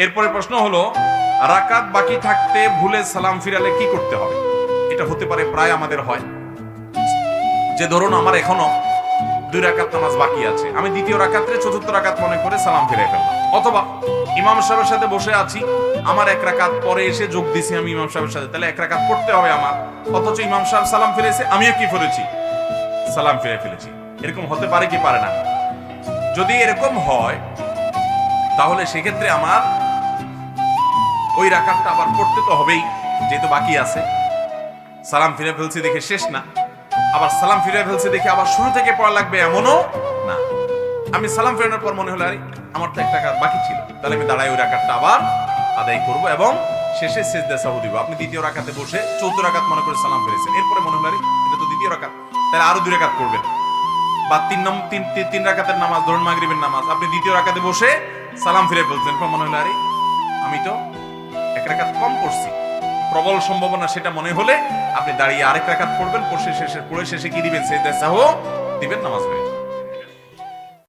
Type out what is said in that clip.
এরপরে প্রশ্ন হলো, রাকাত বাকি থাকতে ভুলে সালাম ফিরালে কি করতে হবে? এটা হতে পারে, প্রায় আমাদের হয় যে ধরুন আমার এখনো 2 রাকাত নামাজ বাকি আছে, আমি দ্বিতীয় রাকাতে চতুর্থ রাকাত মনে করে সালাম ফিরাই ফেললাম, অথবা ইমাম সাহেবের সাথে বসে আছি, আমার 1 রাকাত পরে এসে যোগ দিছি আমি ইমাম সাহেবের সাথে, তাহলে 1 রাকাত পড়তে হবে আমার, অথচ ইমাম সাহেব সালাম ফিরেছে, আমিও কি করেছি? সালাম ফিরে ফেলেছি। এরকম হতে পারে কি পারে না? যদি এরকম হয় তাহলে সেক্ষেত্রে আমার ওই রাকাতটা আবার পড়তে তো হবেই, যেহেতু বাকি আছে। সালাম ফিরে ফেলছি দেখে শেষ না, আবার সালাম ফিরে ফেলছি দেখে আবার শুরু থেকে পড়া লাগবে এমনও না। আমি সালাম ফেরানোর পর মনে হলো আরে আমার তো 1 রাকাত বাকি ছিল, তাহলে আমি দাঁড়াই ওই রাকাতটা আবার আদায় করব এবং শেষে সিজদা সাহু দিব। আপনি দ্বিতীয় রাকাতে বসে চতুর্থ রাকাত মনে করে সালাম ফিরেছেন, এরপরে মনে হলো আরে এটা তো দ্বিতীয় রাকাত, তাহলে আরো 2 রাকাত করবেন। বা 3 রাকাতের নামাজ, ধরুন মাগরিবের নামাজ, আপনি দ্বিতীয় রাকাতে বসে সালাম ফিরে ফেলছেন, মনে হলো আরে আমি তো 1 রাকাত কম করছি, প্রবল সম্ভাবনা সেটা মনে হলে আপনি দাঁড়িয়ে আরেক রাকাত পড়বেন, পড়ে শেষে কি দিবেন? সিজদা সাহু দিবেন, নামাজ পড়ে